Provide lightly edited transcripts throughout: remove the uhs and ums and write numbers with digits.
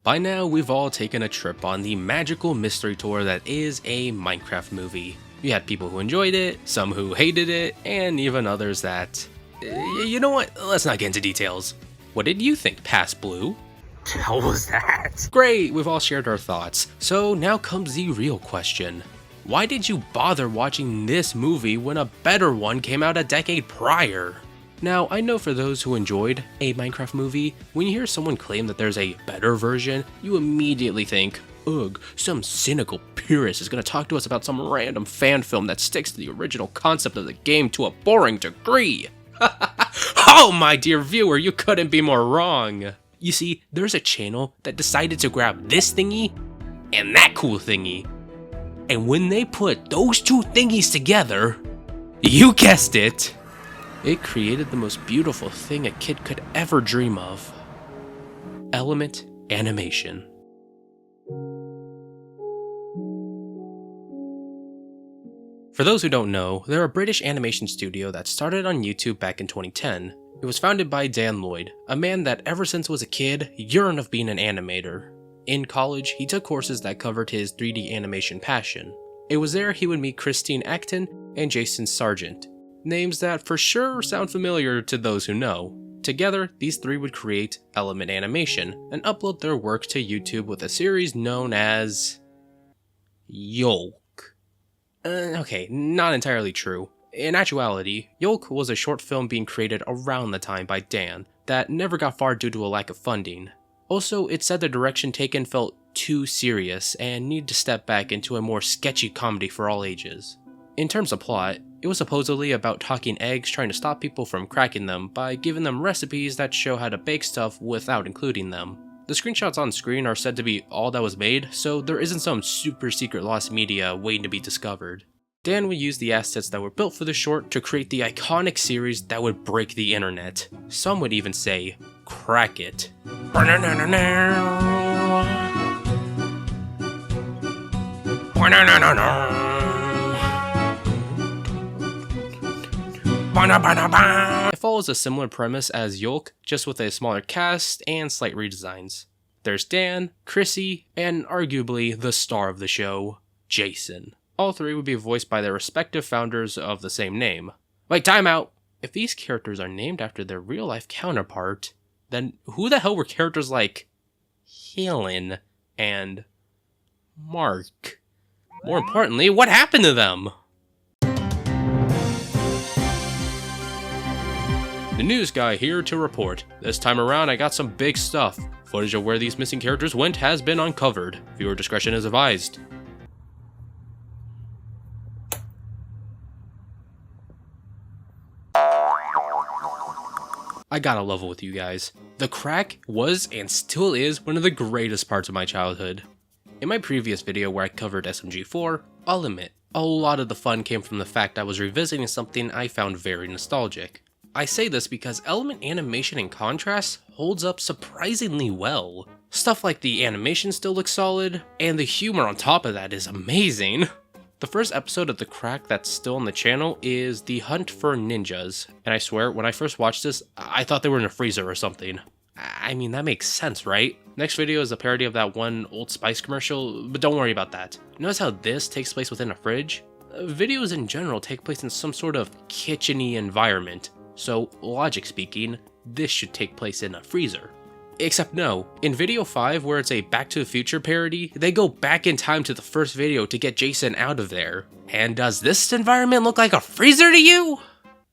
By now, we've all taken a trip on the magical mystery tour that is a Minecraft movie. You had people who enjoyed it, some who hated it, and even others that... You know what? Let's not get into details. What did you think, Past Blue? How was that? Great, we've all shared our thoughts. So now comes the real question. Why did you bother watching this movie when a better one came out a decade prior? Now, I know for those who enjoyed a Minecraft movie, when you hear someone claim that there's a better version, you immediately think, ugh, some cynical purist is gonna talk to us about some random fan film that sticks to the original concept of the game to a boring degree. Oh, my dear viewer, you couldn't be more wrong. You see, there's a channel that decided to grab this thingy and that cool thingy. And when they put those two thingies together, you guessed it, it created the most beautiful thing a kid could ever dream of. Element animation. For those who don't know, they're a British animation studio that started on YouTube back in 2010. It was founded by Dan Lloyd, a man that ever since he was a kid yearned of being an animator. In college, he took courses that covered his 3D animation passion. It was there he would meet Christine Acton and Jason Sargent, names that for sure sound familiar to those who know. Together, these three would create Element Animation and upload their work to YouTube with a series known as... Yolk. Okay, not entirely true. In actuality, Yolk was a short film being created around the time by Dan that never got far due to a lack of funding. Also, it said the direction taken felt too serious and needed to step back into a more sketchy comedy for all ages. In terms of plot, it was supposedly about talking eggs trying to stop people from cracking them by giving them recipes that show how to bake stuff without including them. The screenshots on screen are said to be all that was made, so there isn't some super secret lost media waiting to be discovered. Dan would use the assets that were built for the short to create the iconic series that would break the internet. Some would even say, crack it. It follows a similar premise as Yolk, just with a smaller cast and slight redesigns. There's Dan, Chrissy, and arguably the star of the show, Jason. All three would be voiced by their respective founders of the same name. Wait, time out! If these characters are named after their real-life counterpart, then who the hell were characters like Helen and Mark? More importantly, what happened to them? The news guy here to report. This time around I got some big stuff. Footage of where these missing characters went has been uncovered. Viewer discretion is advised. I gotta level with you guys. The crack was and still is one of the greatest parts of my childhood. In my previous video where I covered SMG4, I'll admit, a lot of the fun came from the fact I was revisiting something I found very nostalgic. I say this because Element Animation in contrast holds up surprisingly well. Stuff like the animation still looks solid, and the humor on top of that is amazing. The first episode of The Crack that's still on the channel is The Hunt for Ninjas, and I swear, when I first watched this, I thought they were in a freezer or something. I mean, that makes sense, right? Next video is a parody of that one Old Spice commercial, but don't worry about that. Notice how this takes place within a fridge? Videos in general take place in some sort of kitchen-y environment, so logic speaking, this should take place in a freezer. Except no, in video 5 where it's a Back to the Future parody, they go back in time to the first video to get Jason out of there. And does this environment look like a freezer to you?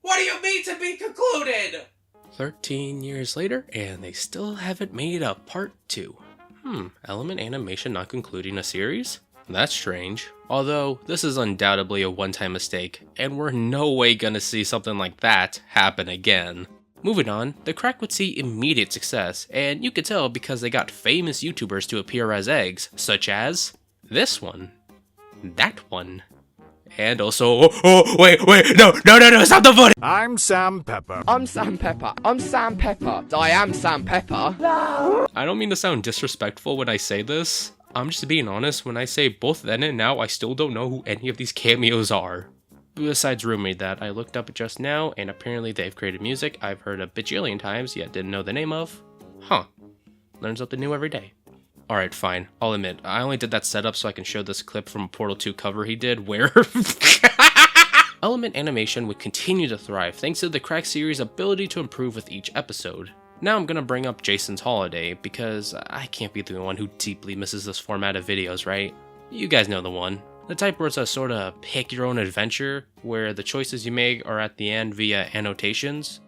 What do you mean to be concluded? 13 years later, and they still haven't made a part 2. Element Animation not concluding a series? That's strange. Although, this is undoubtedly a one-time mistake, and we're no way gonna see something like that happen again. Moving on, The Crack would see immediate success, and you could tell because they got famous YouTubers to appear as eggs, such as this one, that one, and also, wait, no, stop the footage! I'm Sam Pepper. I'm Sam Pepper. I'm Sam Pepper. I am Sam Pepper. No! I don't mean to sound disrespectful when I say this. I'm just being honest, when I say both then and now, I still don't know who any of these cameos are. Besides Roommate that I looked up just now, and apparently they've created music I've heard a bajillion times, yet didn't know the name of. Huh. Learn something new every day. Alright, fine. I'll admit, I only did that setup so I can show this clip from a Portal 2 cover he did where Element animation would continue to thrive thanks to the Crack series' ability to improve with each episode. Now I'm gonna bring up Jason's Holiday, because I can't be the one who deeply misses this format of videos, right? You guys know the one. The type where it's a sorta pick your own adventure, where the choices you make are at the end via annotations.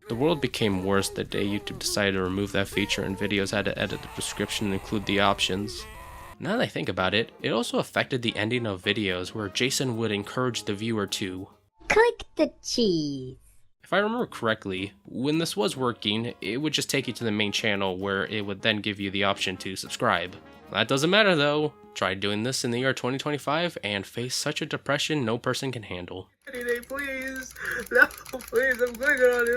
The world became worse the day YouTube decided to remove that feature and videos had to edit the description and include the options. Now that I think about it, it also affected the ending of videos where Jason would encourage the viewer to click the cheese. If I remember correctly, when this was working, it would just take you to the main channel where it would then give you the option to subscribe. That doesn't matter though. Try doing this in the year 2025 and face such a depression no person can handle. Please, no, please, I'm clicking on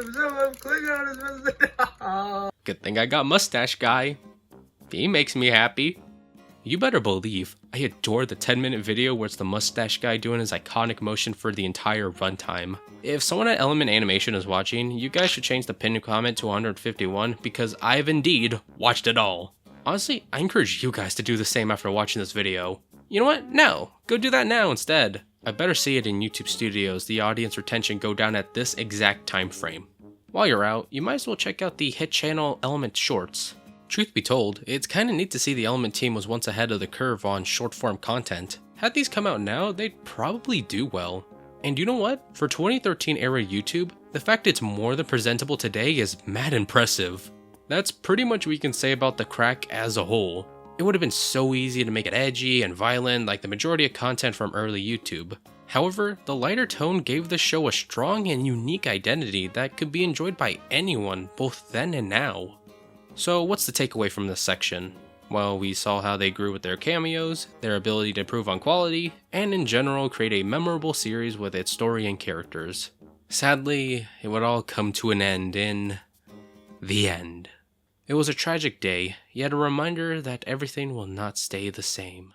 him, Good thing I got Mustache Guy. He makes me happy. You better believe, I adore the 10-minute video where it's the Mustache Guy doing his iconic motion for the entire runtime. If someone at Element Animation is watching, you guys should change the pinned comment to 151 because I've indeed watched it all. Honestly, I encourage you guys to do the same after watching this video. You know what? No, go do that now instead. I better see it in YouTube Studios, the audience retention go down at this exact time frame. While you're out, you might as well check out the hit channel Element Shorts. Truth be told, it's kinda neat to see the Element team was once ahead of the curve on short form content. Had these come out now, they'd probably do well. And you know what? For 2013 era YouTube, the fact it's more than presentable today is mad impressive. That's pretty much what we can say about the Crack as a whole. It would have been so easy to make it edgy and violent like the majority of content from early YouTube. However, the lighter tone gave the show a strong and unique identity that could be enjoyed by anyone, both then and now. So what's the takeaway from this section? Well, we saw how they grew with their cameos, their ability to improve on quality, and in general create a memorable series with its story and characters. Sadly, it would all come to an end in the end. It was a tragic day, yet a reminder that everything will not stay the same.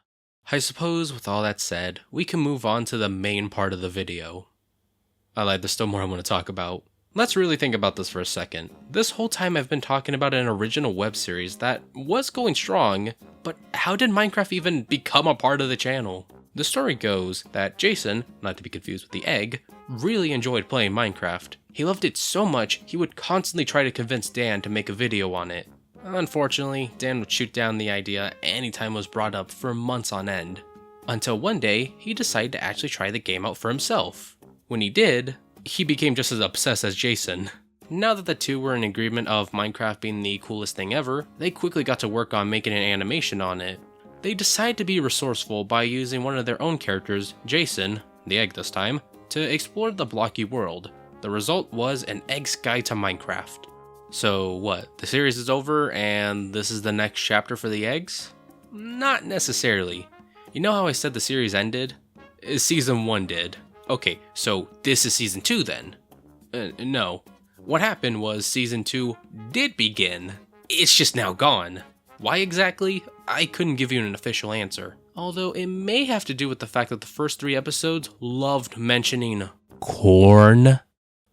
I suppose with all that said, we can move on to the main part of the video. I lied, there's still more I want to talk about. Let's really think about this for a second. This whole time I've been talking about an original web series that was going strong, but how did Minecraft even become a part of the channel? The story goes that Jason, not to be confused with the egg, really enjoyed playing Minecraft. He loved it so much, he would constantly try to convince Dan to make a video on it. Unfortunately, Dan would shoot down the idea anytime it was brought up for months on end. Until one day, he decided to actually try the game out for himself. When he did, he became just as obsessed as Jason. Now that the two were in agreement of Minecraft being the coolest thing ever, they quickly got to work on making an animation on it. They decided to be resourceful by using one of their own characters, Jason, the egg this time, to explore the blocky world. The result was an egg's guide to Minecraft. So what, the series is over and this is the next chapter for the eggs? Not necessarily. You know how I said the series ended? Season 1 did. Okay, so this is Season 2 then? No. What happened was Season 2 did begin. It's just now gone. Why exactly? I couldn't give you an official answer. Although it may have to do with the fact that the first 3 episodes loved mentioning corn.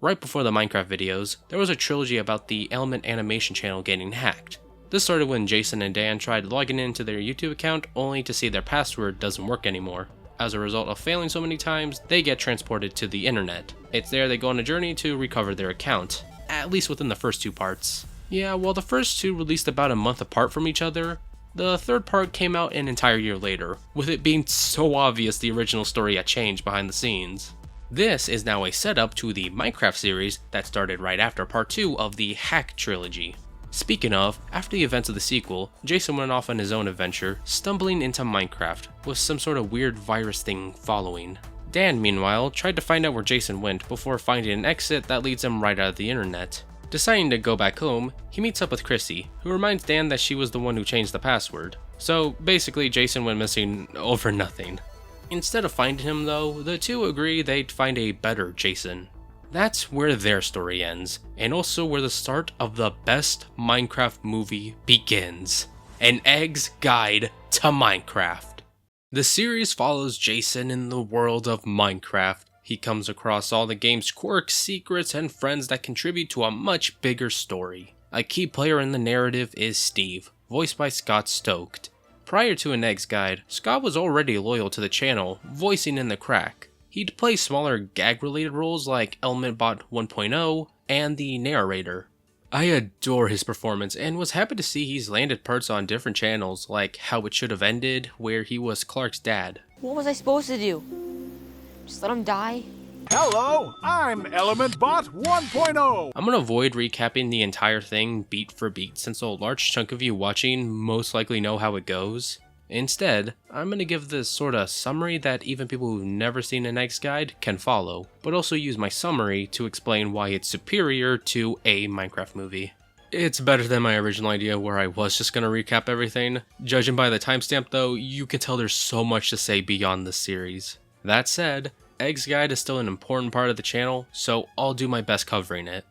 Right before the Minecraft videos, there was a trilogy about the Element Animation channel getting hacked. This started when Jason and Dan tried logging into their YouTube account only to see their password doesn't work anymore. As a result of failing so many times, they get transported to the internet. It's there they go on a journey to recover their account, at least within the first 2 parts. Yeah, while the first 2 released about a month apart from each other, the third part came out an entire year later, with it being so obvious the original story had changed behind the scenes. This is now a setup to the Minecraft series that started right after part 2 of the Hack trilogy. Speaking of, after the events of the sequel, Jason went off on his own adventure, stumbling into Minecraft, with some sort of weird virus thing following. Dan, meanwhile, tried to find out where Jason went before finding an exit that leads him right out of the internet. Deciding to go back home, he meets up with Chrissy, who reminds Dan that she was the one who changed the password. So basically, Jason went missing over nothing. Instead of finding him though, the two agree they'd find a better Jason. That's where their story ends, and also where the start of the best Minecraft movie begins. An Egg's Guide to Minecraft. The series follows Jason in the world of Minecraft. He comes across all the game's quirks, secrets, and friends that contribute to a much bigger story. A key player in the narrative is Steve, voiced by Scott Stoked. Prior to An Egg's Guide, Scott was already loyal to the channel, voicing in The Crack. He'd play smaller gag-related roles like Element Bot 1.0 and the narrator. I adore his performance and was happy to see he's landed parts on different channels like How It Should Have Ended, where he was Clark's dad. What was I supposed to do? Just let him die? Hello, I'm Element Bot 1.0. I'm gonna avoid recapping the entire thing beat for beat since a large chunk of you watching most likely know how it goes. Instead, I'm gonna give this sorta summary that even people who've never seen An Egg's Guide can follow, but also use my summary to explain why it's superior to a Minecraft movie. It's better than my original idea where I was just gonna recap everything. Judging by the timestamp though, you can tell there's so much to say beyond this series. That said, Egg's Guide is still an important part of the channel, so I'll do my best covering it.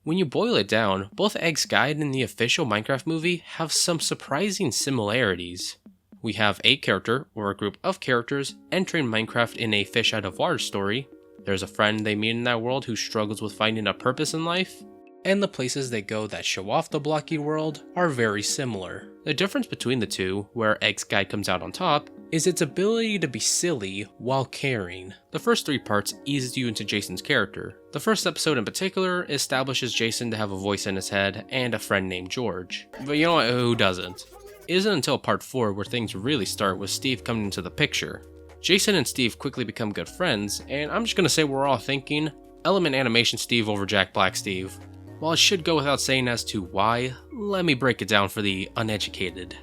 When you boil it down, both Egg's Guide and the official Minecraft movie have some surprising similarities. We have a character, or a group of characters, entering Minecraft in a fish out of water story. There's a friend they meet in that world who struggles with finding a purpose in life. And the places they go that show off the blocky world are very similar. The difference between the two, where Egg's Guide comes out on top, is its ability to be silly while caring. The first 3 parts eases you into Jason's character. The first episode in particular establishes Jason to have a voice in his head and a friend named George. But you know what, who doesn't? It isn't until part 4 where things really start with Steve coming into the picture. Jason and Steve quickly become good friends, and I'm just gonna say we're all thinking Element Animation Steve over Jack Black Steve. While it should go without saying as to why, let me break it down for the uneducated.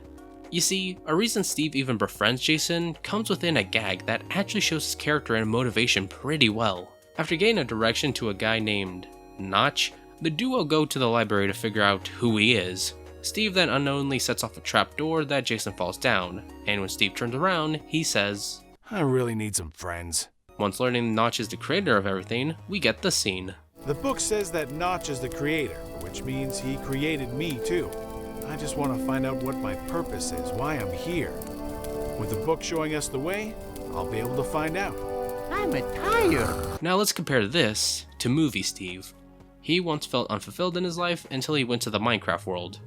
You see, a reason Steve even befriends Jason comes within a gag that actually shows his character and motivation pretty well. After getting a direction to a guy named Notch, the duo go to the library to figure out who he is. Steve then unknowingly sets off a trapdoor that Jason falls down, and when Steve turns around, he says, I really need some friends. Once learning Notch is the creator of everything, we get the scene. The book says that Notch is the creator, which means he created me too. I just want to find out what my purpose is, why I'm here. With the book showing us the way, I'll be able to find out. I'm a tired. Now let's compare this to movie Steve. He once felt unfulfilled in his life until he went to the Minecraft world.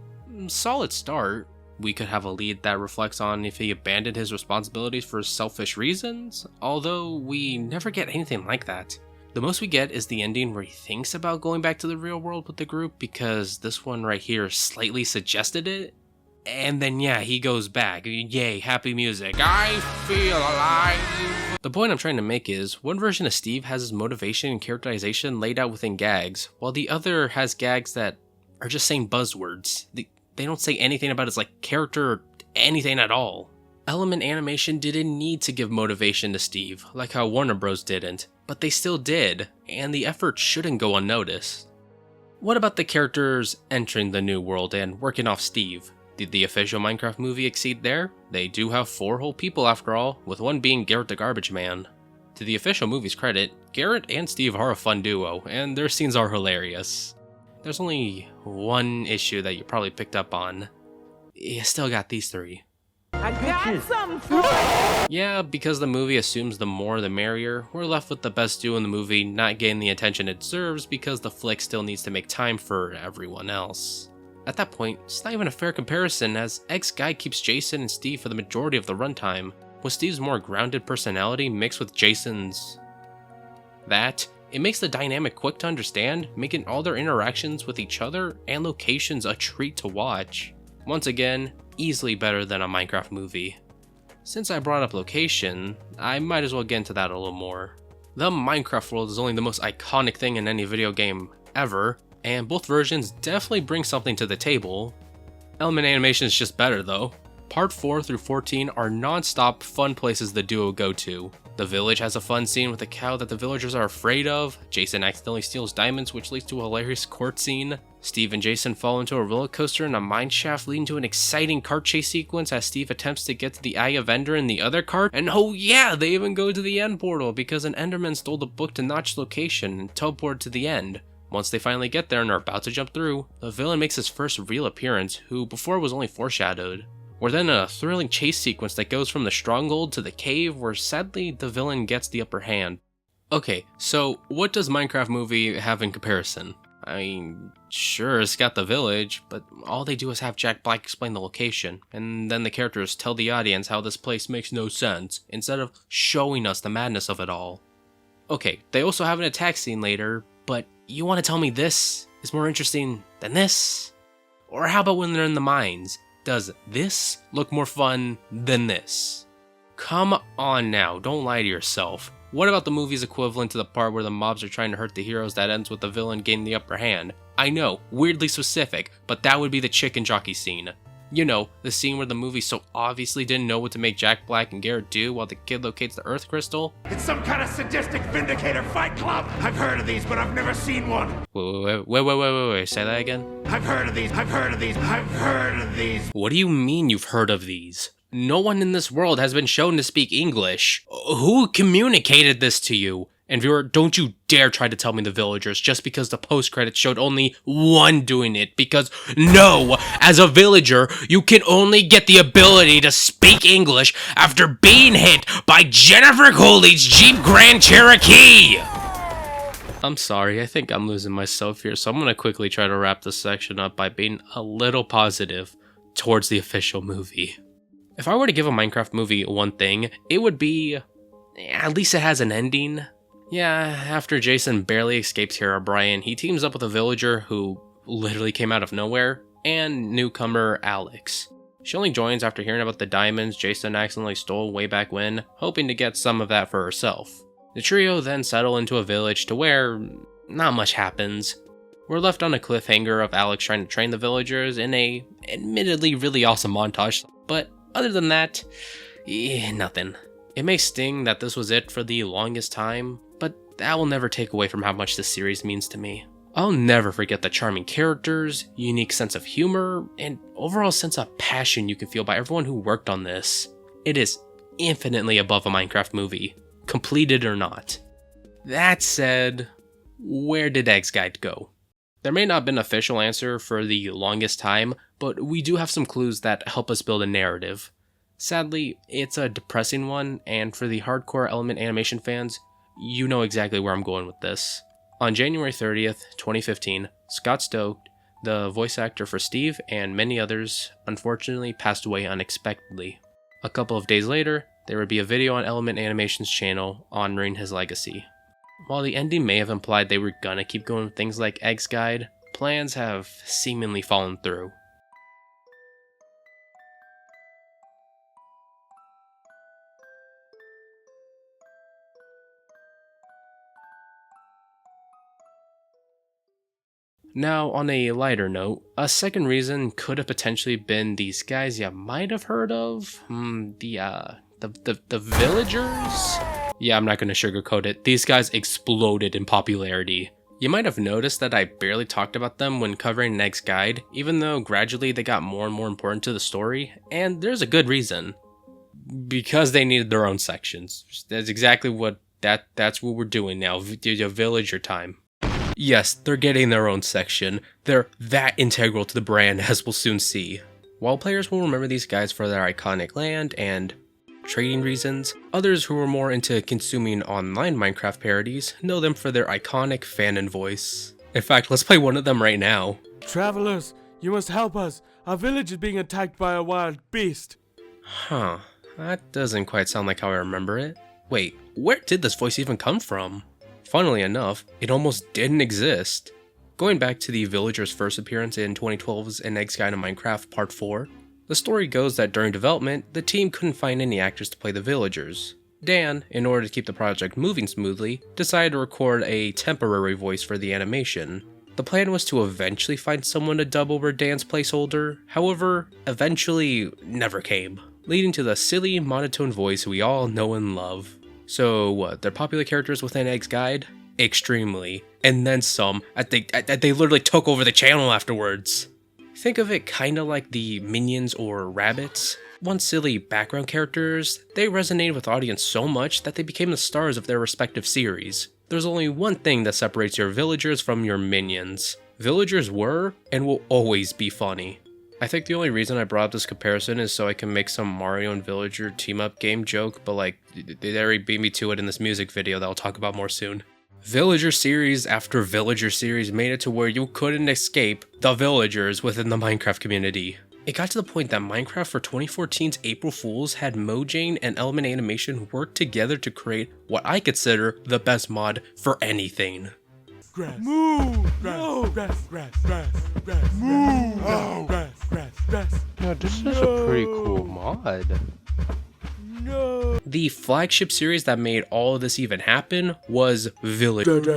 Solid start. We could have a lead that reflects on if he abandoned his responsibilities for selfish reasons, although we never get anything like that. The most we get is the ending where he thinks about going back to the real world with the group because this one right here slightly suggested it. And then yeah, he goes back. Yay, happy music. I feel alive. The point I'm trying to make is, one version of Steve has his motivation and characterization laid out within gags, while the other has gags that are just saying buzzwords. They don't say anything about his character or anything at all. Element Animation didn't need to give motivation to Steve, like how Warner Bros didn't, but they still did, and the effort shouldn't go unnoticed. What about the characters entering the new world and working off Steve? Did the official Minecraft movie exceed there? They do have 4 whole people after all, with one being Garrett the Garbage Man. To the official movie's credit, Garrett and Steve are a fun duo, and their scenes are hilarious. There's only one issue that you probably picked up on. You still got these 3. I got something for you. Yeah, because the movie assumes the more the merrier, we're left with the best duo in the movie not getting the attention it deserves because the flick still needs to make time for everyone else. At that point, it's not even a fair comparison as Egg's Guide keeps Jason and Steve for the majority of the runtime, with Steve's more grounded personality mixed with Jason's it makes the dynamic quick to understand, making all their interactions with each other and locations a treat to watch. Once again, easily better than a Minecraft movie. Since I brought up location, I might as well get into that a little more. The Minecraft world is only the most iconic thing in any video game ever, and both versions definitely bring something to the table. Element Animation is just better though. Part 4 through 14 are non-stop fun places the duo go to. The village has a fun scene with a cow that the villagers are afraid of. Jason accidentally steals diamonds, which leads to a hilarious court scene. Steve and Jason fall into a roller coaster in a mine shaft, leading to an exciting cart chase sequence as Steve attempts to get to the Eye of Ender in the other cart. And oh yeah, they even go to the end portal because an Enderman stole the book to Notch's location and teleported to the end. Once they finally get there and are about to jump through, the villain makes his first real appearance, who before was only foreshadowed. We're then in a thrilling chase sequence that goes from the stronghold to the cave where sadly the villain gets the upper hand. Okay, so what does Minecraft movie have in comparison? I mean, sure, it's got the village, but all they do is have Jack Black explain the location, and then the characters tell the audience how this place makes no sense, instead of showing us the madness of it all. Okay, they also have an attack scene later, but you want to tell me this is more interesting than this? Or how about when they're in the mines? Does this look more fun than this? Come on now, don't lie to yourself. What about the movie's equivalent to the part where the mobs are trying to hurt the heroes that ends with the villain gaining the upper hand? I know, weirdly specific, but that would be the chicken jockey scene. You know, the scene where the movie so obviously didn't know what to make Jack Black and Garrett do while the kid locates the Earth Crystal. It's some kind of sadistic Vindicator fight club. I've heard of these, but I've never seen one. Wait, say that again? I've heard of these. What do you mean you've heard of these? No one in this world has been shown to speak English. Who communicated this to you? And viewer, don't you dare try to tell me the villagers just because the post-credits showed only one doing it, because no, as a villager, you can only get the ability to speak English after being hit by Jennifer Coolidge's Jeep Grand Cherokee! I'm sorry, I think I'm losing myself here, so I'm gonna quickly try to wrap this section up by being a little positive towards the official movie. If I were to give a Minecraft movie one thing, it would be, at least it has an ending. Yeah, after Jason barely escapes Herobrine, he teams up with a villager who literally came out of nowhere, and newcomer Alex. She only joins after hearing about the diamonds Jason accidentally stole way back when, hoping to get some of that for herself. The trio then settle into a village to where not much happens. We're left on a cliffhanger of Alex trying to train the villagers in a admittedly really awesome montage, but other than that, nothing. It may sting that this was it for the longest time, but that will never take away from how much this series means to me. I'll never forget the charming characters, unique sense of humor, and overall sense of passion you can feel by everyone who worked on this. It is infinitely above a Minecraft movie, completed or not. That said, where did Egg's Guide go? There may not have been an official answer for the longest time, but we do have some clues that help us build a narrative. Sadly, it's a depressing one, and for the hardcore Element animation fans, you know exactly where I'm going with this. On January 30th, 2015, Scott Stoked, the voice actor for Steve and many others, unfortunately passed away unexpectedly. A couple of days later, there would be a video on Element Animation's channel honoring his legacy. While the ending may have implied they were gonna keep going with things like Egg's Guide, plans have seemingly fallen through. Now, on a lighter note, a second reason could have potentially been these guys you might have heard of. The villagers? Yeah, I'm not gonna sugarcoat it. These guys exploded in popularity. You might have noticed that I barely talked about them when covering Egg's Guide, even though gradually they got more and more important to the story, and there's a good reason. Because they needed their own sections. That's exactly what that's what we're doing now, villager time. Yes, they're getting their own section. They're that integral to the brand, as we'll soon see. While players will remember these guys for their iconic land and trading reasons, others who are more into consuming online Minecraft parodies know them for their iconic fanon voice. In fact, let's play one of them right now. Travelers, you must help us. Our village is being attacked by a wild beast. Huh, that doesn't quite sound like how I remember it. Wait, where did this voice even come from? Funnily enough, it almost didn't exist. Going back to the villagers' first appearance in 2012's An Egg's Guide to Minecraft Part 4, the story goes that during development, the team couldn't find any actors to play the villagers. Dan, in order to keep the project moving smoothly, decided to record a temporary voice for the animation. The plan was to eventually find someone to dub over Dan's placeholder, however, eventually never came, leading to the silly, monotone voice we all know and love. So what, they're popular characters within Egg's Guide? Extremely. And then some, they literally took over the channel afterwards. Think of it kinda like the Minions or Rabbits. Once silly background characters, they resonated with the audience so much that they became the stars of their respective series. There's only one thing that separates your villagers from your minions. Villagers were, and will always be funny. I think the only reason I brought up this comparison is so I can make some Mario and Villager team-up game joke, but like, they already beat me to it in this music video that I'll talk about more soon. Villager series after villager series made it to where you couldn't escape the villagers within the Minecraft community. It got to the point that Minecraft for 2014's April Fools had Mojang and Element Animation work together to create what I consider the best mod for anything. Grass. Move. Grass. Grass. Grass. Grass. Grass. Move. Grass. Grass. Grass. No, this is a pretty cool mod. No. The flagship series that made all of this even happen was Village. Villager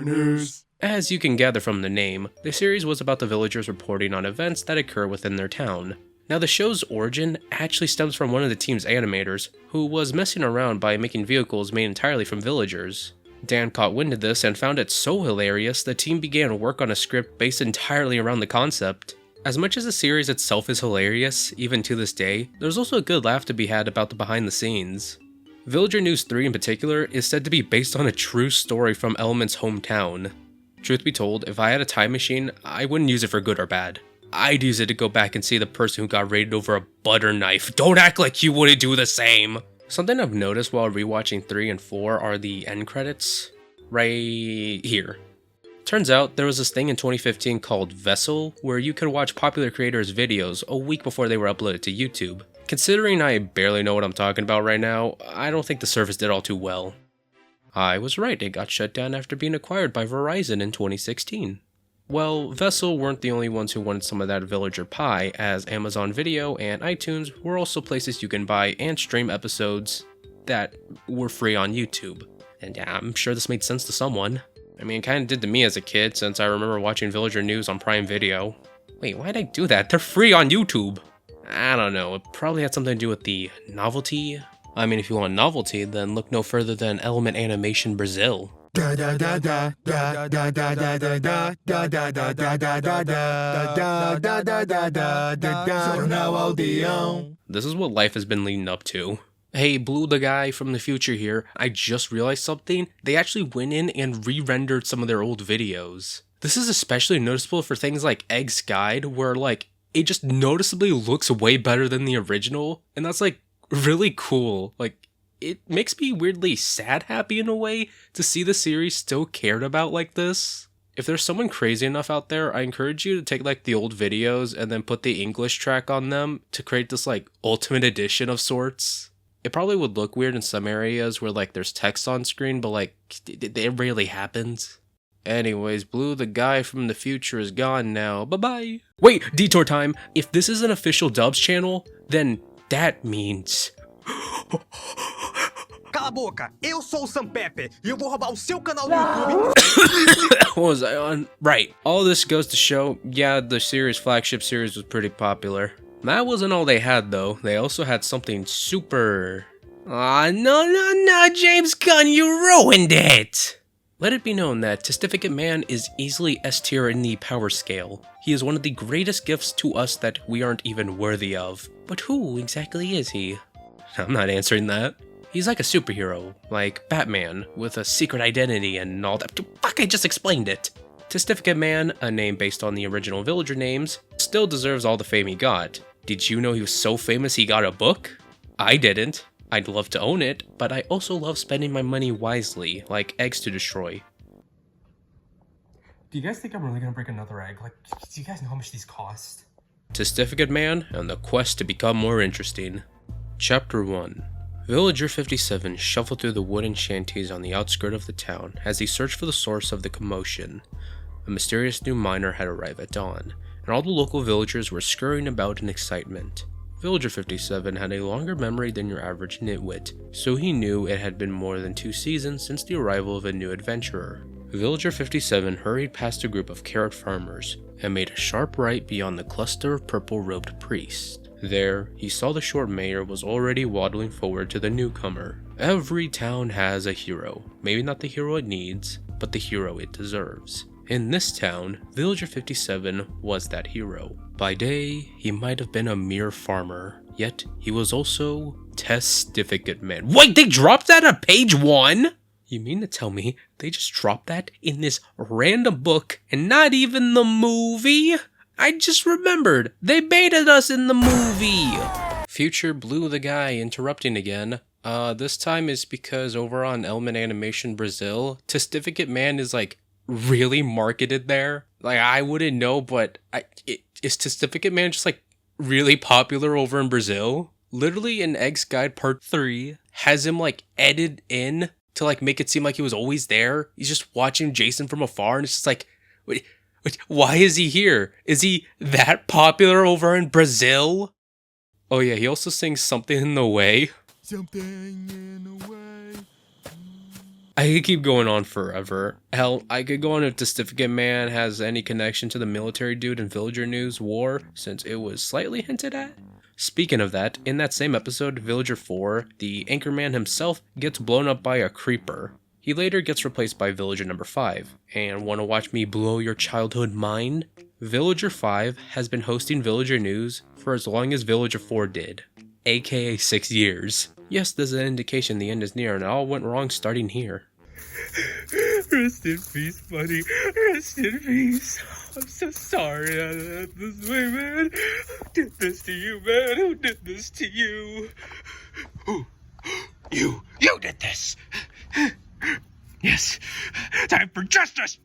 news. As you can gather from the name, the series was about the villagers reporting on events that occur within their town. Now the show's origin actually stems from one of the team's animators, who was messing around by making vehicles made entirely from villagers. Dan caught wind of this and found it so hilarious the team began work on a script based entirely around the concept. As much as the series itself is hilarious, even to this day, there's also a good laugh to be had about the behind the scenes. Villager News 3 in particular is said to be based on a true story from Element's hometown. Truth be told, if I had a time machine, I wouldn't use it for good or bad. I'd use it to go back and see the person who got raided over a butter knife. Don't act like you wouldn't do the same! Something I've noticed while rewatching 3 and 4 are the end credits. Right here. Turns out there was this thing in 2015 called Vessel, where you could watch popular creators' videos a week before they were uploaded to YouTube. Considering I barely know what I'm talking about right now, I don't think the service did all too well. I was right, it got shut down after being acquired by Verizon in 2016. Well, Vessel weren't the only ones who wanted some of that villager pie, as Amazon Video and iTunes were also places you can buy and stream episodes that were free on YouTube. And yeah, I'm sure this made sense to someone. I mean, it kinda did to me as a kid, since I remember watching Villager News on Prime Video. Wait, why'd I do that? They're free on YouTube! I don't know, it probably had something to do with the novelty. I mean, if you want novelty, then look no further than Element Animation Brazil. This is what life has been leading up to. Hey, Blue the guy from the future here, I just realized something. They actually went in and re-rendered some of their old videos. This is especially noticeable for things like Egg's Guide, where like, it just noticeably looks way better than the original, and that's like really cool. Like, it makes me weirdly sad happy in a way to see the series still cared about like this. If there's someone crazy enough out there, I encourage you to take like the old videos and then put the English track on them to create this like ultimate edition of sorts. It probably would look weird in some areas where like there's text on screen, but like it rarely happens. Anyways, Blue the guy from the future is gone now. Bye-bye. Wait, detour time. If this is an official dubs channel, then that means... Cala a boca, eu sou o Sam Pepe e eu vou roubar o seu canal do YouTube. What was I on? Right. All this goes to show, yeah, the series flagship series was pretty popular. That wasn't all they had though. They also had something super... no, James Gunn, you ruined it! Let it be known that Testificate Man is easily S tier in the power scale. He is one of the greatest gifts to us that we aren't even worthy of. But who exactly is he? I'm not answering that. He's like a superhero, like Batman, with a secret identity and all that. Fuck, I just explained it! Testificate Man, a name based on the original villager names, still deserves all the fame he got. Did you know he was so famous he got a book? I didn't. I'd love to own it, but I also love spending my money wisely, like eggs to destroy. Do you guys think I'm really gonna break another egg? Like, do you guys know how much these cost? Testificate Man and the quest to become more interesting. Chapter 1. Villager 57 shuffled through the wooden shanties on the outskirts of the town as he searched for the source of the commotion. A mysterious new miner had arrived at dawn, and all the local villagers were scurrying about in excitement. Villager 57 had a longer memory than your average nitwit, so he knew it had been more than 2 seasons since the arrival of a new adventurer. Villager 57 hurried past a group of carrot farmers and made a sharp right beyond the cluster of purple-robed priests. There, he saw the short mayor was already waddling forward to the newcomer. Every town has a hero. Maybe not the hero it needs, but the hero it deserves. In this town, Villager 57 was that hero. By day, he might have been a mere farmer, yet he was also Testificate Man. Wait, they dropped that on page 1? You mean to tell me they just dropped that in this random book and not even the movie? I just remembered! They baited us in the movie! Future blew the guy interrupting again. This time is because over on Element Animation Brazil, Testificate Man is like really marketed there. Like I wouldn't know, but is Testificate Man just like really popular over in Brazil? Literally in Egg's Guide Part 3 has him like edited in to like make it seem like he was always there. He's just watching Jason from afar and it's just like, wait, why is he here? Is he that popular over in Brazil? Oh yeah, he also sings Something in the Way. Something in the way. I could keep going on forever. Hell, I could go on if Testificate Man has any connection to the military dude in Villager News War, since it was slightly hinted at. Speaking of that, in that same episode, Villager 4, the Anchorman himself gets blown up by a creeper. He later gets replaced by Villager number 5. And wanna watch me blow your childhood mind? Villager 5 has been hosting Villager News for as long as Villager 4 did, aka 6 years. Yes, there's an indication the end is near and it all went wrong starting here. Rest in peace, buddy. Rest in peace. I'm so sorry I acted this way, man. Who did this to you, man? Who did this to you? Who? You did this. Yes, time for justice!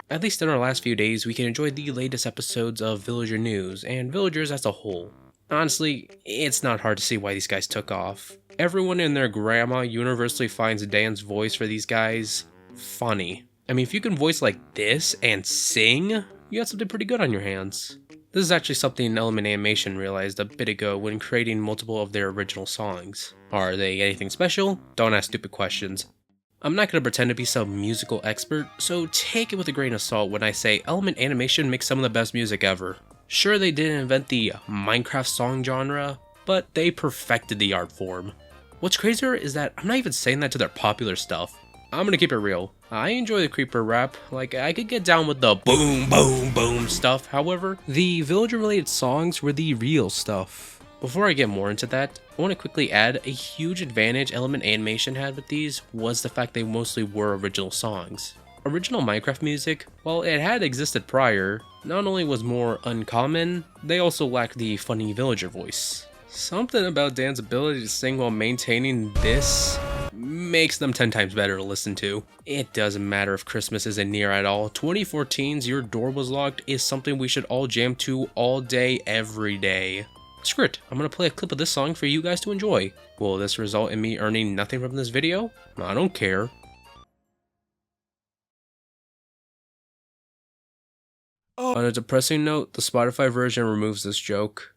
At least in our last few days, we can enjoy the latest episodes of Villager News, and Villagers as a whole. Honestly, it's not hard to see why these guys took off. Everyone and their grandma universally finds Dan's voice for these guys funny. I mean, if you can voice like this and sing, you got something pretty good on your hands. This is actually something Element Animation realized a bit ago when creating multiple of their original songs. Are they anything special? Don't ask stupid questions. I'm not going to pretend to be some musical expert, so take it with a grain of salt when I say Element Animation makes some of the best music ever. Sure, they didn't invent the Minecraft song genre, but they perfected the art form. What's crazier is that I'm not even saying that to their popular stuff. I'm gonna keep it real. I enjoy the creeper rap, like I could get down with the boom boom boom stuff, however, the villager related songs were the real stuff. Before I get more into that, I want to quickly add a huge advantage Element Animation had with these was the fact they mostly were original songs. Original Minecraft music, while it had existed prior, not only was more uncommon, they also lacked the funny villager voice. Something about Dan's ability to sing while maintaining this makes them 10 times better to listen to. It doesn't matter if Christmas isn't near at all, 2014's Your Door Was Locked is something we should all jam to all day, every day. Screw it, I'm gonna play a clip of this song for you guys to enjoy. Will this result in me earning nothing from this video? I don't care. On a depressing note, the Spotify version removes this joke.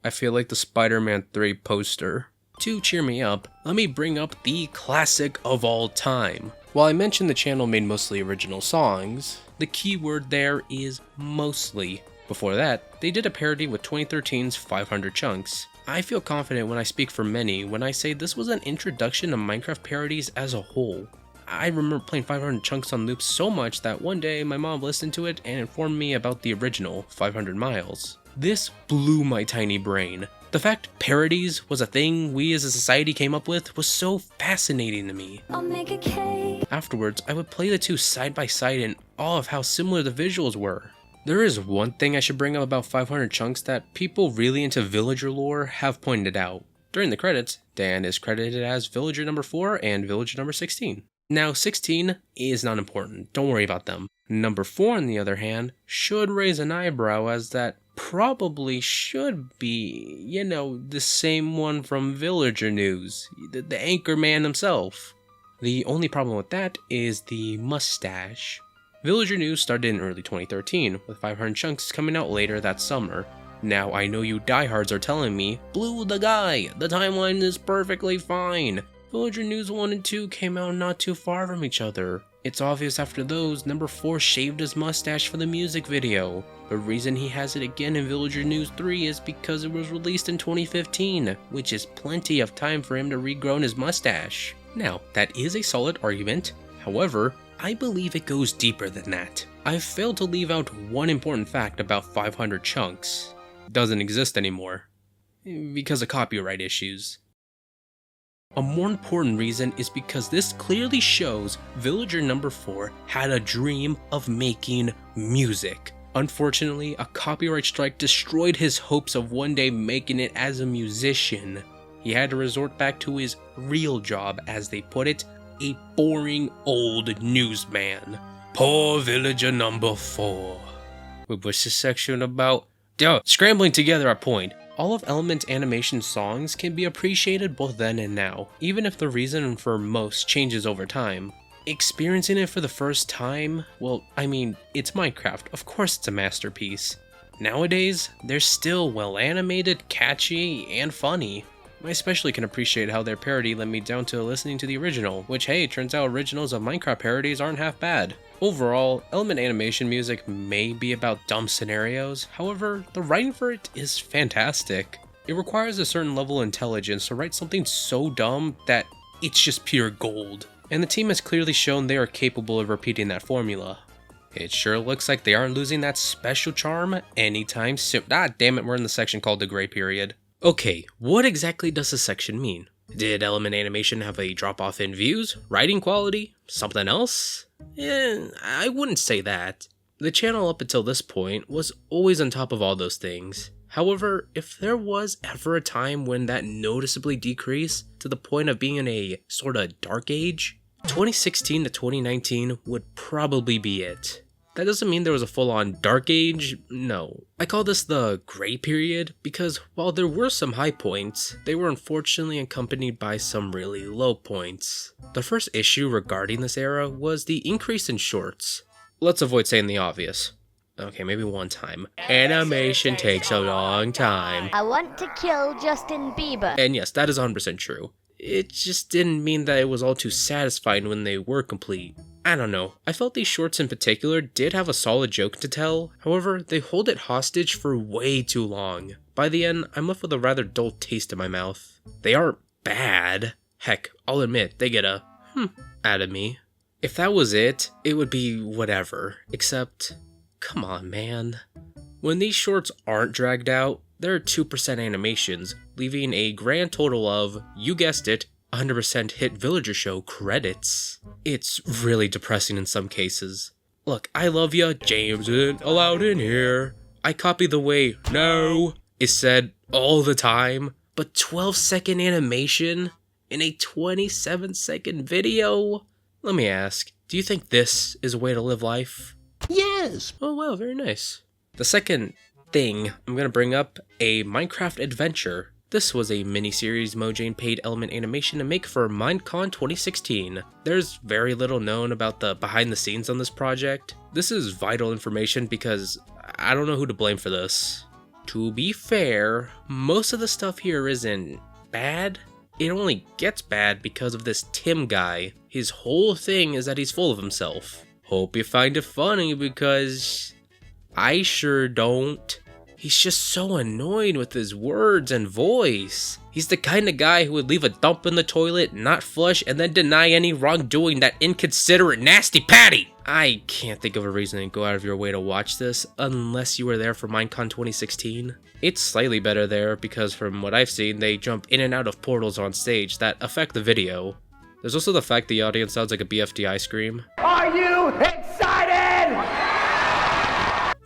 I feel like the Spider-Man 3 poster. To cheer me up, let me bring up the classic of all time. While I mentioned the channel made mostly original songs, the key word there is mostly. Before that, they did a parody with 2013's 500 Chunks. I feel confident when I speak for many when I say this was an introduction to Minecraft parodies as a whole. I remember playing 500 Chunks on loop so much that one day my mom listened to it and informed me about the original 500 Miles. This blew my tiny brain. The fact parodies was a thing we as a society came up with was so fascinating to me. I'll make a cake. Afterwards, I would play the two side by side in awe of how similar the visuals were. There is one thing I should bring up about 500 Chunks that people really into villager lore have pointed out. During the credits, Dan is credited as Villager number 4 and Villager number 16. Now 16 is not important, don't worry about them. Number 4 on the other hand, should raise an eyebrow as that probably should be, you know, the same one from Villager News, the Anchorman himself. The only problem with that is the mustache. Villager News started in early 2013, with 500 Chunks coming out later that summer. Now I know you diehards are telling me, blew the guy, the timeline is perfectly fine. Villager News 1 and 2 came out not too far from each other. It's obvious after those, number 4 shaved his mustache for the music video. The reason he has it again in Villager News 3 is because it was released in 2015, which is plenty of time for him to regrow his mustache. Now, that is a solid argument, however, I believe it goes deeper than that. I've failed to leave out one important fact about 500 Chunks. It doesn't exist anymore, because of copyright issues. A more important reason is because this clearly shows Villager number 4 had a dream of making music. Unfortunately, a copyright strike destroyed his hopes of one day making it as a musician. He had to resort back to his real job, as they put it, a boring old newsman. Poor villager number 4. What's this section about? Scrambling together a point. All of Element's animation songs can be appreciated both then and now, even if the reason for most changes over time. Experiencing it for the first time, well, I mean, it's Minecraft, of course it's a masterpiece. Nowadays, they're still well animated, catchy, and funny. I especially can appreciate how their parody led me down to listening to the original, which hey, turns out originals of Minecraft parodies aren't half bad. Overall, Element animation music may be about dumb scenarios, however, the writing for it is fantastic. It requires a certain level of intelligence to write something so dumb that it's just pure gold. And the team has clearly shown they are capable of repeating that formula. It sure looks like they aren't losing that special charm anytime soon. Ah, damn it, we're in the section called the Gray Period. Okay, what exactly does this section mean? Did Element Animation have a drop-off in views, writing quality, something else? I wouldn't say that. The channel up until this point was always on top of all those things. However, if there was ever a time when that noticeably decreased to the point of being in a sorta dark age, 2016 to 2019 would probably be it. That doesn't mean there was a full-on dark age, no. I call this the Gray Period because while there were some high points, they were unfortunately accompanied by some really low points. The first issue regarding this era was the increase in shorts. Let's avoid saying the obvious. Okay, maybe one time. Animation takes a long time. I want to kill Justin Bieber. And yes, that is 100% true. It just didn't mean that it was all too satisfying when they were complete. I don't know, I felt these shorts in particular did have a solid joke to tell, however, they hold it hostage for way too long. By the end, I'm left with a rather dull taste in my mouth. They aren't bad. Heck, I'll admit, they get a out of me. If that was it, it would be whatever, except, come on man. When these shorts aren't dragged out, there are 2% animations, leaving a grand total of, you guessed it, 100% hit villager show credits. It's really depressing in some cases. Look, I love ya, James isn't allowed in here. I copy the way no is said all the time, but 12-second animation in a 27-second video? Let me ask, do you think this is a way to live life? Yes. Oh wow, very nice. The second thing I'm gonna bring up, a Minecraft adventure. This was a mini-series Mojang paid Element Animation to make for Minecon 2016. There's very little known about the behind the scenes on this project. This is vital information because I don't know who to blame for this. To be fair, most of the stuff here isn't bad. It only gets bad because of this Tim guy. His whole thing is that he's full of himself. Hope you find it funny because I sure don't. He's just so annoying with his words and voice. He's the kind of guy who would leave a dump in the toilet, not flush, and then deny any wrongdoing that inconsiderate nasty Patty! I can't think of a reason to go out of your way to watch this, unless you were there for Minecon 2016. It's slightly better there, because from what I've seen, they jump in and out of portals on stage that affect the video. There's also the fact the audience sounds like a BFDI scream. Are you excited?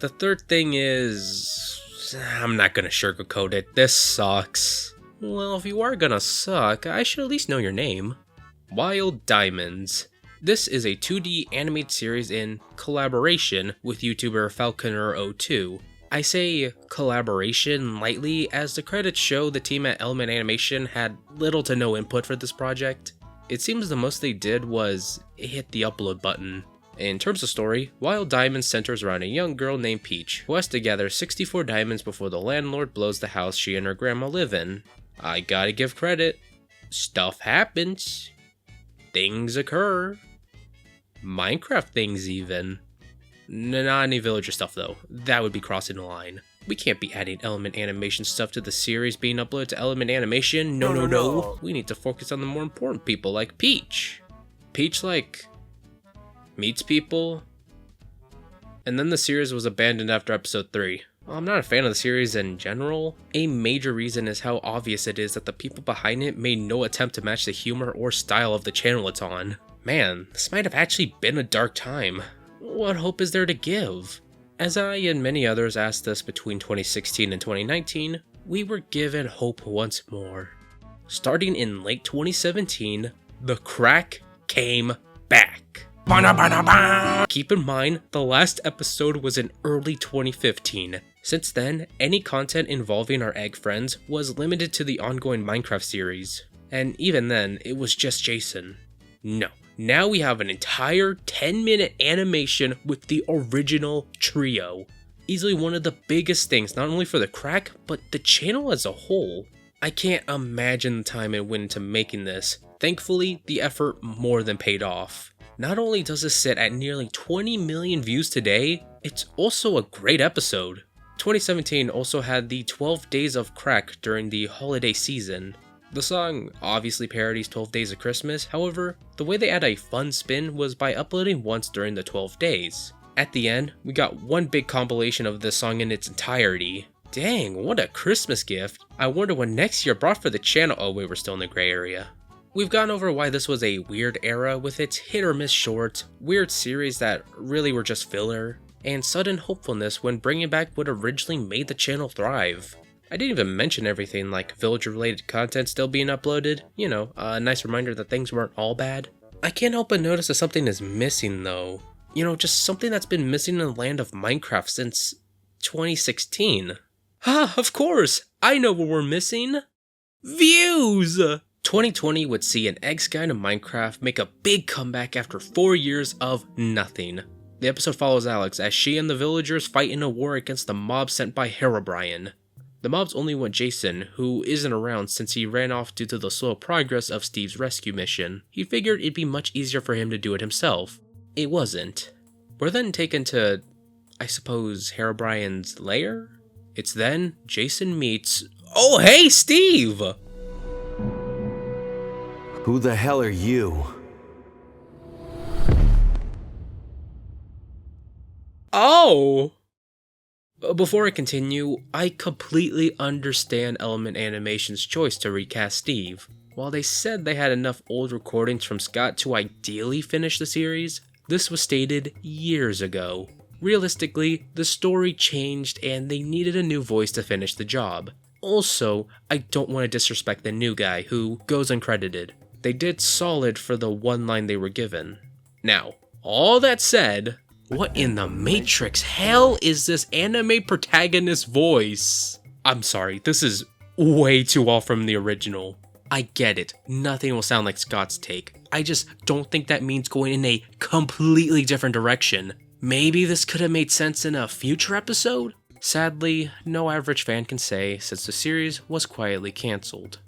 The third thing is, I'm not gonna sugarcoat it, this sucks. Well, if you are gonna suck, I should at least know your name. Wild Diamonds. This is a 2D animated series in collaboration with YouTuber Falconer02. I say collaboration lightly as the credits show the team at Element Animation had little to no input for this project. It seems the most they did was hit the upload button. In terms of story, Wild Diamonds centers around a young girl named Peach, who has to gather 64 diamonds before the landlord blows the house she and her grandma live in. I gotta give credit. Stuff happens. Things occur. Minecraft things even. Not any villager stuff though, that would be crossing the line. We can't be adding Element Animation stuff to the series being uploaded to Element Animation, no. We need to focus on the more important people like Peach. Peach meets people, and then the series was abandoned after episode 3. Well, I'm not a fan of the series in general. A major reason is how obvious it is that the people behind it made no attempt to match the humor or style of the channel it's on. Man, this might have actually been a dark time. What hope is there to give? As I and many others asked us between 2016 and 2019, we were given hope once more. Starting in late 2017, the crack came back. Keep in mind, the last episode was in early 2015. Since then, any content involving our egg friends was limited to the ongoing Minecraft series. And even then, it was just Jason. No. Now we have an entire 10-minute animation with the original trio. Easily one of the biggest things, not only for the crack, but the channel as a whole. I can't imagine the time it went into making this. Thankfully, the effort more than paid off. Not only does this sit at nearly 20 million views today, it's also a great episode. 2017 also had the 12 Days of Crack during the holiday season. The song obviously parodies 12 Days of Christmas, however, the way they add a fun spin was by uploading once during the 12 days. At the end, we got one big compilation of the song in its entirety. Dang, what a Christmas gift. I wonder what next year brought for the channel. Oh wait, we're still in the gray area. We've gone over why this was a weird era with its hit or miss shorts, weird series that really were just filler, and sudden hopefulness when bringing back what originally made the channel thrive. I didn't even mention everything like villager related content still being uploaded, you know, a nice reminder that things weren't all bad. I can't help but notice that something is missing though. You know, just something that's been missing in the land of Minecraft since 2016. Of course! I know what we're missing! Views! 2020 would see an Eggs Guide to Minecraft make a big comeback after 4 years of nothing. The episode follows Alex as she and the villagers fight in a war against the mob sent by Herobrine. The mobs only want Jason, who isn't around since he ran off due to the slow progress of Steve's rescue mission. He figured it'd be much easier for him to do it himself. It wasn't. We're then taken to, I suppose, Herobrine's lair? It's then Jason meets... Oh hey, Steve! Who the hell are you? Oh! Before I continue, I completely understand Element Animation's choice to recast Steve. While they said they had enough old recordings from Scott to ideally finish the series, this was stated years ago. Realistically, the story changed and they needed a new voice to finish the job. Also, I don't want to disrespect the new guy who goes uncredited. They did solid for the one line they were given. Now, all that said, what in the Matrix hell is this anime protagonist voice? I'm sorry, this is way too off from the original. I get it, nothing will sound like Scott's take. I just don't think that means going in a completely different direction. Maybe this could have made sense in a future episode? Sadly, no average fan can say since the series was quietly cancelled.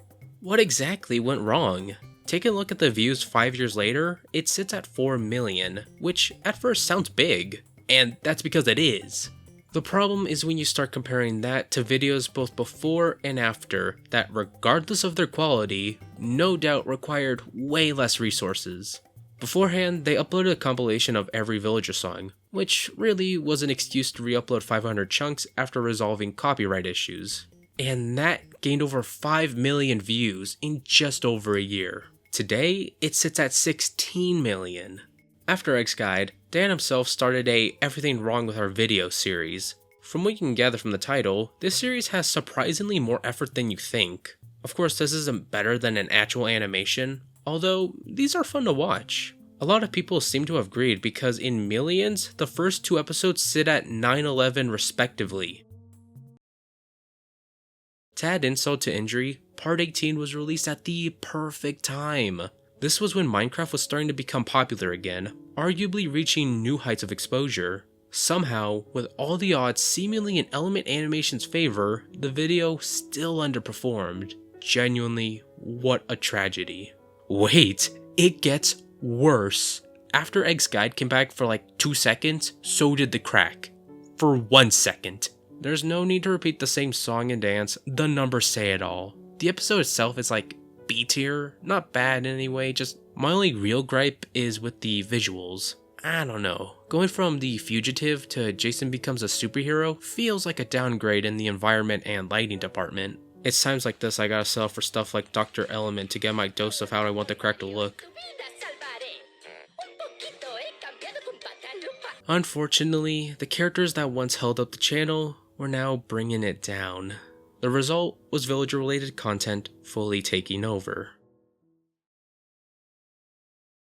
What exactly went wrong? Take a look at the views 5 years later, it sits at 4 million, which at first sounds big, and that's because it is. The problem is when you start comparing that to videos both before and after that, regardless of their quality, no doubt required way less resources. Beforehand, they uploaded a compilation of every villager song, which really was an excuse to re-upload 500 chunks after resolving copyright issues. And that gained over 5 million views in just over a year. Today, it sits at 16 million. After Eggs Guide, Dan himself started a Everything Wrong with Our Video series. From what you can gather from the title, this series has surprisingly more effort than you think. Of course, this isn't better than an actual animation, although these are fun to watch. A lot of people seem to have agreed because in millions, the first 2 episodes sit at 9/11 respectively. To add insult to injury, Part 18 was released at the perfect time. This was when Minecraft was starting to become popular again, arguably reaching new heights of exposure. Somehow, with all the odds seemingly in Element Animation's favor, the video still underperformed. Genuinely, what a tragedy. Wait, it gets worse. After Eggs Guide came back for like 2 seconds, so did the crack. For 1 second. There's no need to repeat the same song and dance, the numbers say it all. The episode itself is like B tier, not bad in any way, just my only real gripe is with the visuals. I don't know, going from the fugitive to Jason becomes a superhero feels like a downgrade in the environment and lighting department. It's times like this I gotta sell for stuff like Dr. Element to get my dose of how I want the crack to look. Unfortunately, the characters that once held up the channel were now bringing it down. The result was villager-related content fully taking over.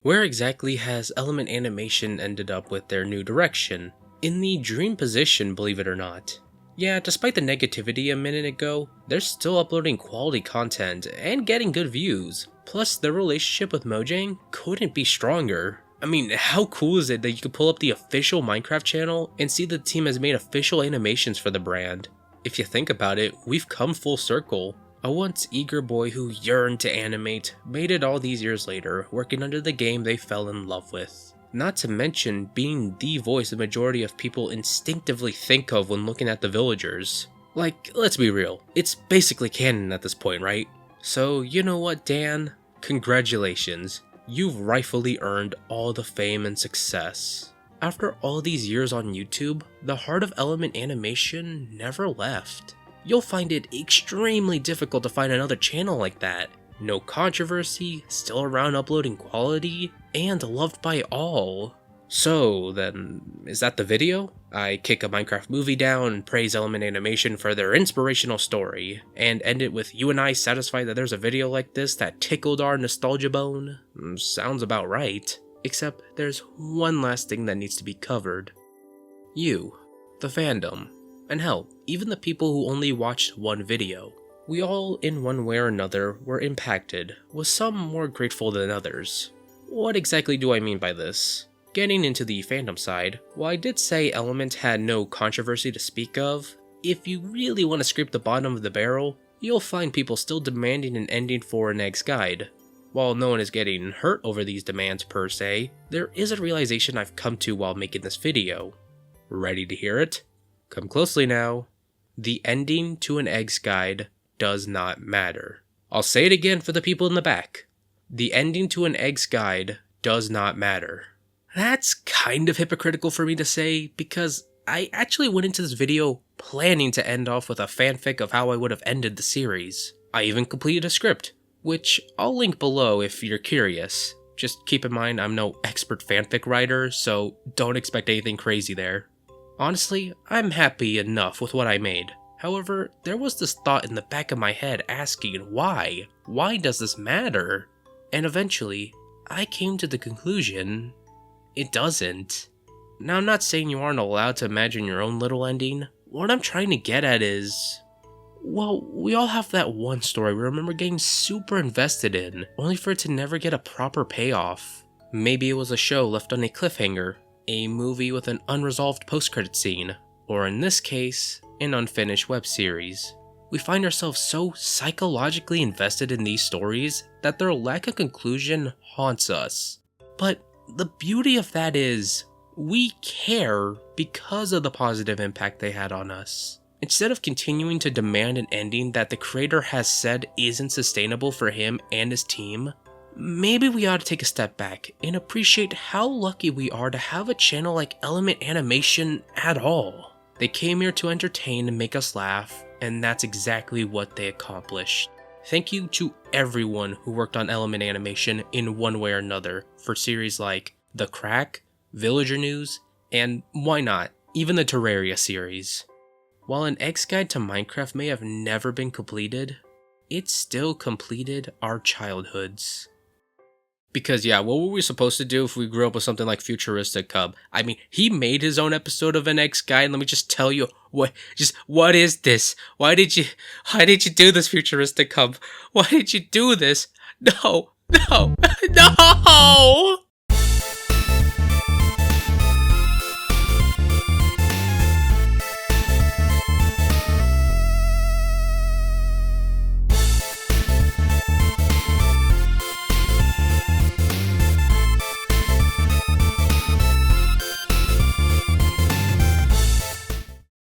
Where exactly has Element Animation ended up with their new direction? In the dream position, believe it or not. Yeah, despite the negativity a minute ago, they're still uploading quality content and getting good views. Plus, their relationship with Mojang couldn't be stronger. I mean, how cool is it that you could pull up the official Minecraft channel and see the team has made official animations for the brand? If you think about it, we've come full circle. A once eager boy who yearned to animate made it all these years later, working under the game they fell in love with. Not to mention being the voice the majority of people instinctively think of when looking at the villagers. Like, let's be real, it's basically canon at this point, right? So, you know what, Dan? Congratulations. You've rightfully earned all the fame and success. After all these years on YouTube, the heart of Element Animation never left. You'll find it extremely difficult to find another channel like that. No controversy, still around uploading quality, and loved by all. So then, is that the video? I kick a Minecraft movie down and praise Element Animation for their inspirational story, and end it with you and I satisfied that there's a video like this that tickled our nostalgia bone? Sounds about right. Except there's one last thing that needs to be covered. You, the fandom. And hell, even the people who only watched one video. We all, in one way or another, were impacted, with some more grateful than others. What exactly do I mean by this? Getting into the fandom side, while I did say Element had no controversy to speak of, if you really want to scrape the bottom of the barrel, you'll find people still demanding an ending for an egg's guide. While no one is getting hurt over these demands per se, there is a realization I've come to while making this video. Ready to hear it? Come closely now. The ending to an egg's guide does not matter. I'll say it again for the people in the back. The ending to an egg's guide does not matter. That's kind of hypocritical for me to say, because I actually went into this video planning to end off with a fanfic of how I would have ended the series. I even completed a script, which I'll link below if you're curious. Just keep in mind I'm no expert fanfic writer, so don't expect anything crazy there. Honestly, I'm happy enough with what I made. However, there was this thought in the back of my head asking why? Why does this matter? And eventually, I came to the conclusion, it doesn't. Now, I'm not saying you aren't allowed to imagine your own little ending. What I'm trying to get at is, well, we all have that one story we remember getting super invested in, only for it to never get a proper payoff. Maybe it was a show left on a cliffhanger, a movie with an unresolved post-credit scene, or in this case, an unfinished web series. We find ourselves so psychologically invested in these stories that their lack of conclusion haunts us. But the beauty of that is, we care because of the positive impact they had on us. Instead of continuing to demand an ending that the creator has said isn't sustainable for him and his team, maybe we ought to take a step back and appreciate how lucky we are to have a channel like Element Animation at all. They came here to entertain and make us laugh, and that's exactly what they accomplished. Thank you to everyone who worked on Element Animation in one way or another for series like The Crack, Villager News, and why not, even the Terraria series. While an Egg's Guide to Minecraft may have never been completed, it still completed our childhoods. Because yeah, what were we supposed to do if we grew up with something like Futuristichub? I mean, he made his own episode of an Egg's Guide, and let me just tell you, what is this? Why did you do this, Futuristichub? Why did you do this? No!